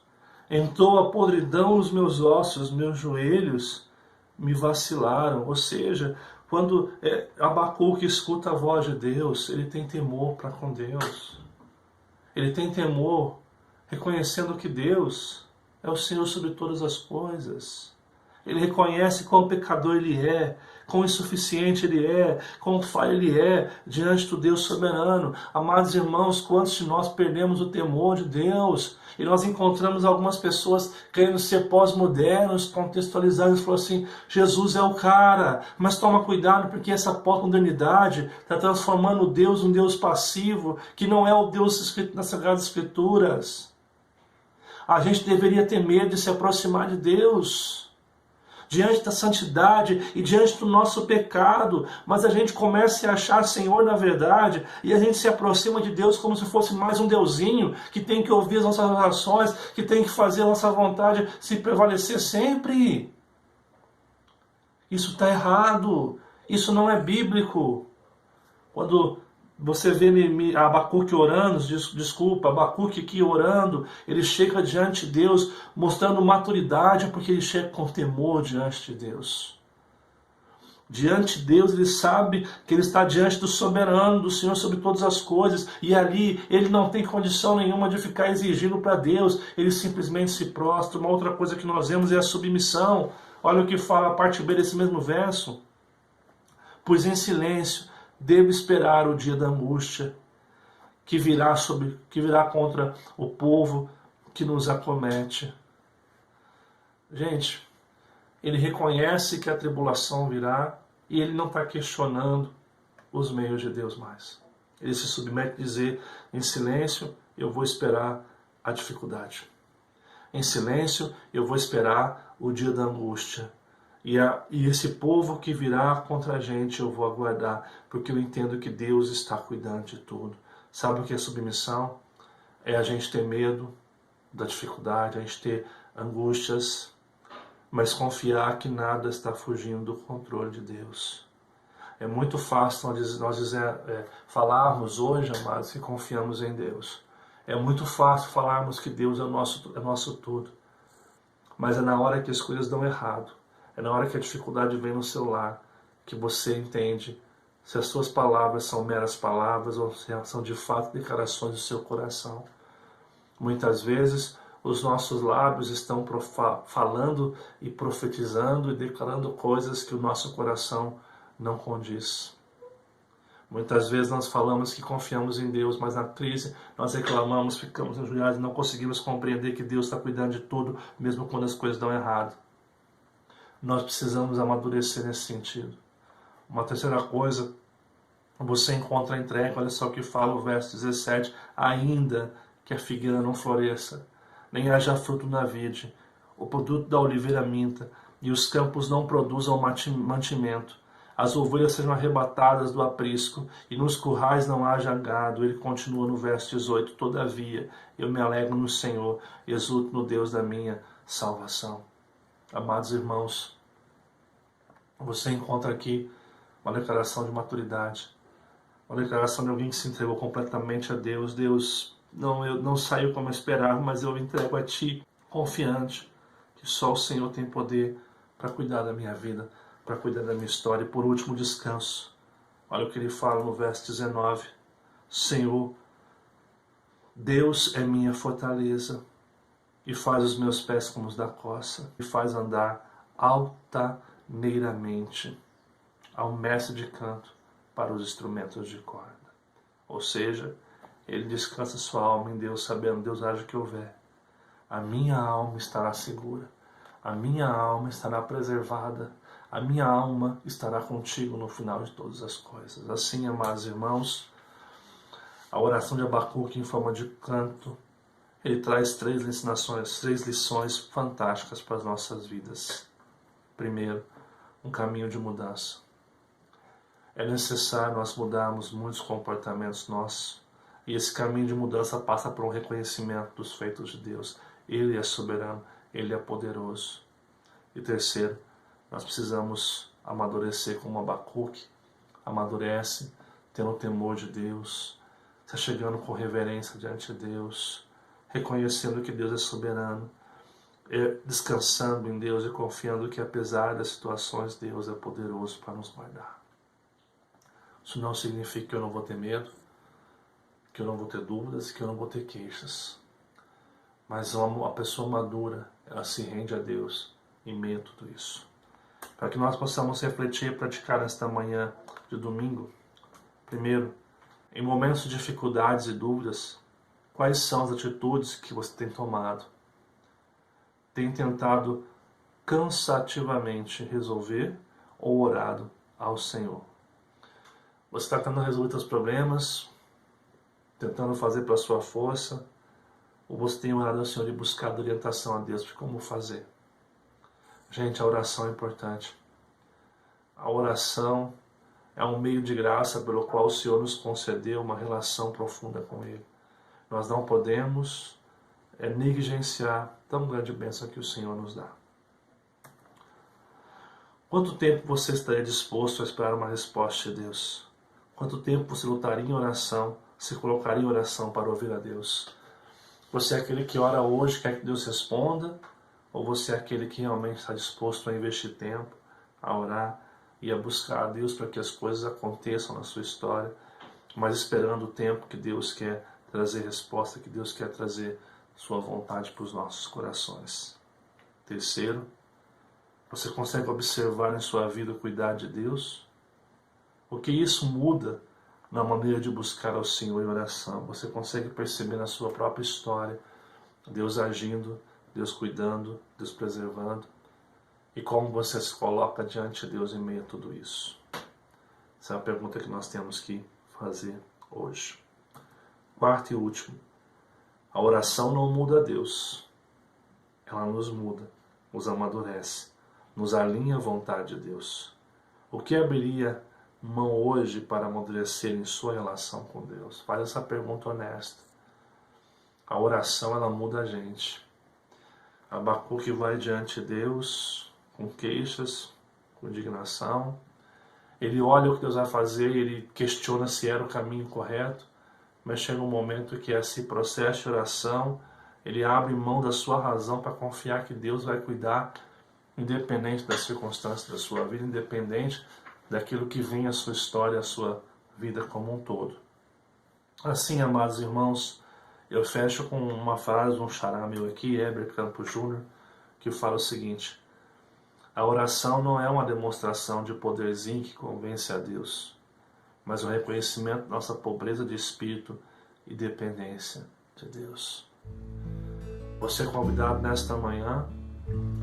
Entrou a podridão nos meus ossos, meus joelhos me vacilaram. Ou seja, quando Abacuque escuta a voz de Deus, ele tem temor para com Deus. Ele tem temor, reconhecendo que Deus é o Senhor sobre todas as coisas. Ele reconhece quão pecador ele é, quão insuficiente ele é, quão falho ele é diante do Deus soberano. Amados irmãos, quantos de nós perdemos o temor de Deus? E nós encontramos algumas pessoas querendo ser pós-modernos, contextualizados, e falou assim, Jesus é o cara, mas toma cuidado porque essa pós-modernidade está transformando Deus num Deus passivo, que não é o Deus escrito nas Sagradas Escrituras. A gente deveria ter medo de se aproximar de Deus, diante da santidade e diante do nosso pecado, mas a gente começa a achar Senhor na verdade, e a gente se aproxima de Deus como se fosse mais um deusinho, que tem que ouvir as nossas orações, que tem que fazer a nossa vontade se prevalecer sempre. Isso está errado, isso não é bíblico. Quando você vê Abacuque orando, Abacuque aqui orando, ele chega diante de Deus mostrando maturidade, porque ele chega com temor diante de Deus. Diante de Deus ele sabe que ele está diante do soberano, do Senhor sobre todas as coisas, e ali ele não tem condição nenhuma de ficar exigindo para Deus, ele simplesmente se prostra. Uma outra coisa que nós vemos é a submissão. Olha o que fala a parte B desse mesmo verso. Pois em silêncio devo esperar o dia da angústia que virá contra o povo que nos acomete. Gente, ele reconhece que a tribulação virá e ele não está questionando os meios de Deus mais. Ele se submete a dizer, em silêncio eu vou esperar a dificuldade. Em silêncio eu vou esperar o dia da angústia. E esse povo que virá contra a gente eu vou aguardar, porque eu entendo que Deus está cuidando de tudo. Sabe o que é submissão? É a gente ter medo da dificuldade, a gente ter angústias, mas confiar que nada está fugindo do controle de Deus. É muito fácil nós falarmos hoje, amados, que confiamos em Deus. É muito fácil falarmos que Deus é nosso tudo. Mas é na hora que as coisas dão errado, é na hora que a dificuldade vem no seu lar, que você entende se as suas palavras são meras palavras ou se são de fato declarações do seu coração. Muitas vezes os nossos lábios estão falando e profetizando e declarando coisas que o nosso coração não condiz. Muitas vezes nós falamos que confiamos em Deus, mas na crise nós reclamamos, ficamos ajoelhados e não conseguimos compreender que Deus está cuidando de tudo, mesmo quando as coisas dão errado. Nós precisamos amadurecer nesse sentido. Uma terceira coisa, você encontra a entrega, olha só o que fala o verso 17, ainda que a figueira não floresça, nem haja fruto na vide, o produto da oliveira minta, e os campos não produzam mantimento, as ovelhas sejam arrebatadas do aprisco, e nos currais não haja gado. Ele continua no verso 18, todavia eu me alegro no Senhor, exulto no Deus da minha salvação. Amados irmãos, você encontra aqui uma declaração de maturidade, uma declaração de alguém que se entregou completamente a Deus. Deus, não saiu como eu esperava, mas eu entrego a Ti, confiante que só o Senhor tem poder para cuidar da minha vida, para cuidar da minha história. E por último, descanso. Olha o que ele fala no verso 19. Senhor, Deus é minha fortaleza e faz os meus pés como os da coça e faz andar altaneiramente ao mestre de canto para os instrumentos de corda. Ou seja, ele descansa sua alma em Deus, sabendo, Deus haja o que houver. A minha alma estará segura, a minha alma estará preservada, a minha alma estará contigo no final de todas as coisas. Assim, amados irmãos, a oração de Abacuque em forma de canto, ele traz três lições fantásticas para as nossas vidas. Primeiro, um caminho de mudança. É necessário nós mudarmos muitos comportamentos nossos, e esse caminho de mudança passa por um reconhecimento dos feitos de Deus. Ele é soberano, Ele é poderoso. E terceiro, nós precisamos amadurecer como Abacuque amadurece, tendo o temor de Deus, se chegando com reverência diante de Deus, reconhecendo que Deus é soberano, descansando em Deus e confiando que apesar das situações, Deus é poderoso para nos guardar. Isso não significa que eu não vou ter medo, que eu não vou ter dúvidas, que eu não vou ter queixas. Mas a pessoa madura, ela se rende a Deus em meio a tudo isso. Para que nós possamos refletir e praticar nesta manhã de domingo, primeiro, em momentos de dificuldades e dúvidas, quais são as atitudes que você tem tomado? Tem tentado cansativamente resolver ou orado ao Senhor? Você está tentando resolver seus problemas, tentando fazer pela sua força, ou você tem orado ao Senhor e buscado orientação a Deus de como fazer? Gente, a oração é importante. A oração é um meio de graça pelo qual o Senhor nos concedeu uma relação profunda com Ele. Nós não podemos negligenciar tão grande bênção que o Senhor nos dá. Quanto tempo você estaria disposto a esperar uma resposta de Deus? Quanto tempo você lutaria em oração, se colocaria em oração para ouvir a Deus? Você é aquele que ora hoje, quer que Deus responda? Ou você é aquele que realmente está disposto a investir tempo, a orar e a buscar a Deus para que as coisas aconteçam na sua história, mas esperando o tempo que Deus quer trazer resposta, que Deus quer trazer sua vontade para os nossos corações? Terceiro, você consegue observar em sua vida o cuidado de Deus? O que isso muda na maneira de buscar ao Senhor em oração? Você consegue perceber na sua própria história Deus agindo, Deus cuidando, Deus preservando? E como você se coloca diante de Deus em meio a tudo isso? Essa é a pergunta que nós temos que fazer hoje. Quarto e último, a oração não muda a Deus. Ela nos muda, nos amadurece, nos alinha à vontade de Deus. O que abriria mão hoje para amadurecer em sua relação com Deus? Faz essa pergunta honesta. A oração, ela muda a gente. Abacuque vai diante de Deus com queixas, com indignação. Ele olha o que Deus vai fazer e ele questiona se era o caminho correto, mas chega um momento que esse processo de oração, ele abre mão da sua razão para confiar que Deus vai cuidar, independente das circunstâncias da sua vida, independente daquilo que vem a sua história, a sua vida como um todo. Assim, amados irmãos, eu fecho com uma frase de um xará meu aqui, Heber Campos Júnior, que fala o seguinte: a oração não é uma demonstração de poderzinho que convence a Deus, mas o reconhecimento da nossa pobreza de espírito e dependência de Deus. Você é convidado nesta manhã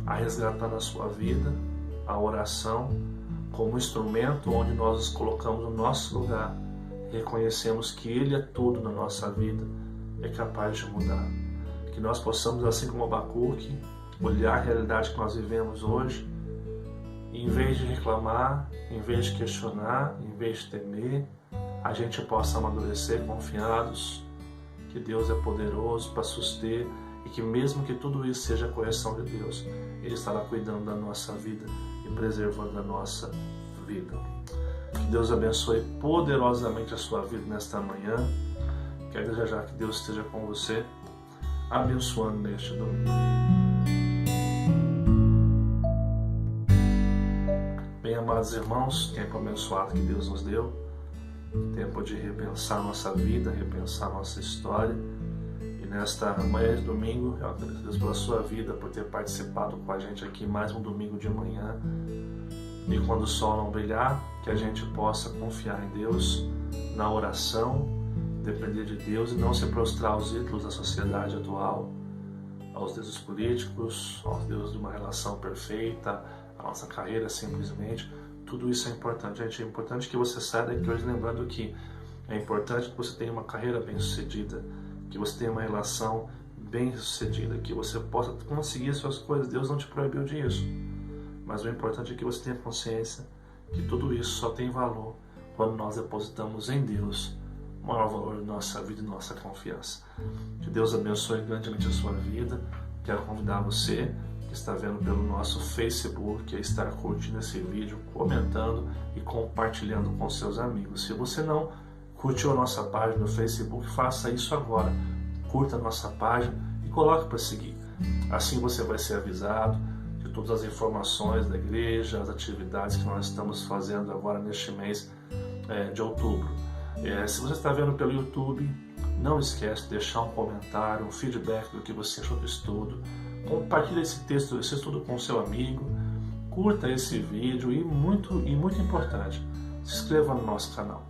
a resgatar na sua vida a oração como instrumento onde nós nos colocamos no nosso lugar, reconhecemos que Ele é tudo na nossa vida, é capaz de mudar. Que nós possamos, assim como Abacuque, olhar a realidade que nós vivemos hoje, e em vez de reclamar, em vez de questionar, em vez de temer, a gente possa amadurecer confiados que Deus é poderoso para suster e que mesmo que tudo isso seja a correção de Deus, Ele estará cuidando da nossa vida e preservando a nossa vida. Que Deus abençoe poderosamente a sua vida nesta manhã. Quero desejar que Deus esteja com você, abençoando neste domingo. Bem, amados irmãos, tempo abençoado que Deus nos deu, tempo de repensar nossa vida, repensar nossa história. E nesta manhã de domingo, eu agradeço a Deus pela sua vida, por ter participado com a gente aqui mais um domingo de manhã. E quando o sol não brilhar, que a gente possa confiar em Deus, na oração, depender de Deus e não se prostrar aos ídolos da sociedade atual, aos deuses políticos, aos deuses de uma relação perfeita, a nossa carreira simplesmente. Tudo isso é importante, gente. É importante que você saia daqui hoje lembrando que é importante que você tenha uma carreira bem sucedida, que você tenha uma relação bem sucedida, que você possa conseguir as suas coisas. Deus não te proibiu disso. Mas o importante é que você tenha consciência que tudo isso só tem valor quando nós depositamos em Deus o maior valor da nossa vida e nossa confiança. Que Deus abençoe grandemente a sua vida. Quero convidar você que está vendo pelo nosso Facebook a estar curtindo esse vídeo, comentando e compartilhando com seus amigos. Se você não curtiu a nossa página no Facebook, faça isso agora. Curta a nossa página e coloque para seguir. Assim você vai ser avisado de todas as informações da igreja, as atividades que nós estamos fazendo agora neste mês de outubro. Se você está vendo pelo YouTube, não esquece de deixar um comentário, um feedback do que você achou do estudo. Compartilhe esse texto, esse estudo com seu amigo. Curta esse vídeo e muito importante, se inscreva no nosso canal.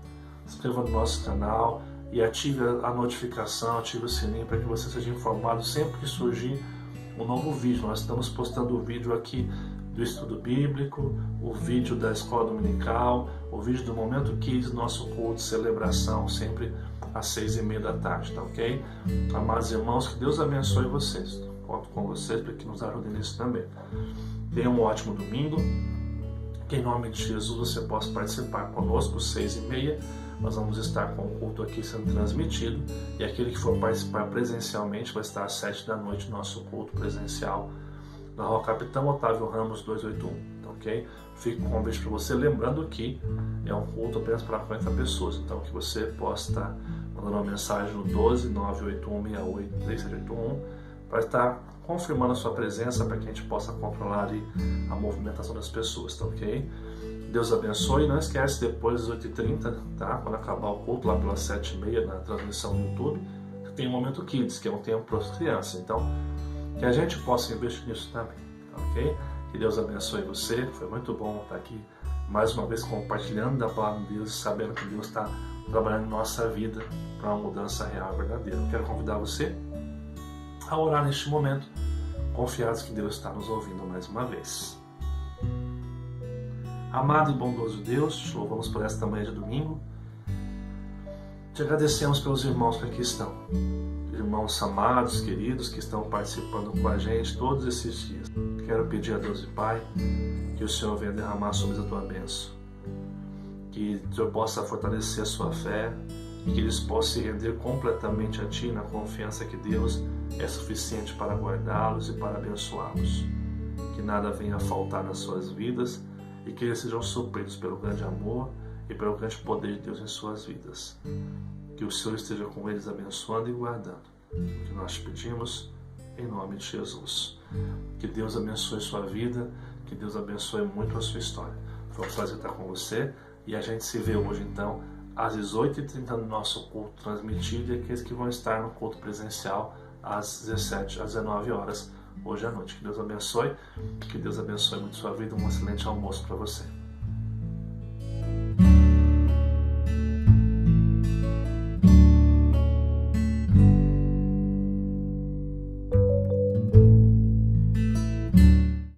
Se inscreva no nosso canal e ative a notificação, ative o sininho para que você seja informado sempre que surgir um novo vídeo. Nós estamos postando o vídeo aqui do estudo bíblico, o vídeo da escola dominical, o vídeo do Momento Kids, nosso culto de celebração, sempre às 6h30 da tarde, tá ok? Amados irmãos, que Deus abençoe vocês. Conto com vocês para que nos ajudem nisso também. Tenham um ótimo domingo. Que em nome de Jesus você possa participar conosco às 6h30. Nós vamos estar com o culto aqui sendo transmitido. E aquele que for participar presencialmente vai estar às 7 da noite no nosso culto presencial na Rua Capitão Otávio Ramos 281. Tá ok? Fica com um convite para você. Lembrando que é um culto apenas para 40 pessoas. Então que você possa estar mandando uma mensagem no 12 981 68 3781 para estar confirmando a sua presença, para que a gente possa controlar a movimentação das pessoas, tá ok? Deus abençoe. Não esquece, depois das 8h30, tá? Quando acabar o culto, lá pelas 7h30, na transmissão no YouTube, tem o Momento Kids, que é um tempo para as crianças. Então, que a gente possa investir nisso também, tá ok? Que Deus abençoe você. Foi muito bom estar aqui, mais uma vez, compartilhando da palavra de Deus, sabendo que Deus está trabalhando em nossa vida para uma mudança real e verdadeira. Quero convidar você a orar neste momento, confiados que Deus está nos ouvindo mais uma vez. Amado e bondoso Deus, te louvamos por esta manhã de domingo. Te agradecemos pelos irmãos que aqui estão. Irmãos amados, queridos, que estão participando com a gente todos esses dias. Quero pedir a Deus e Pai que o Senhor venha derramar sobre a tua bênção. Que o Senhor possa fortalecer a sua fé e que eles possam se render completamente a Ti na confiança que Deus é suficiente para guardá-los e para abençoá-los. Que nada venha a faltar nas suas vidas e que eles sejam supridos pelo grande amor e pelo grande poder de Deus em suas vidas. Que o Senhor esteja com eles abençoando e guardando. O que nós te pedimos em nome de Jesus. Que Deus abençoe sua vida, que Deus abençoe muito a sua história. Foi um prazer estar com você e a gente se vê hoje então às 18h30 no nosso culto transmitido e aqueles que vão estar no culto presencial às 19 horas hoje à noite. Que Deus abençoe muito sua vida, um excelente almoço para você.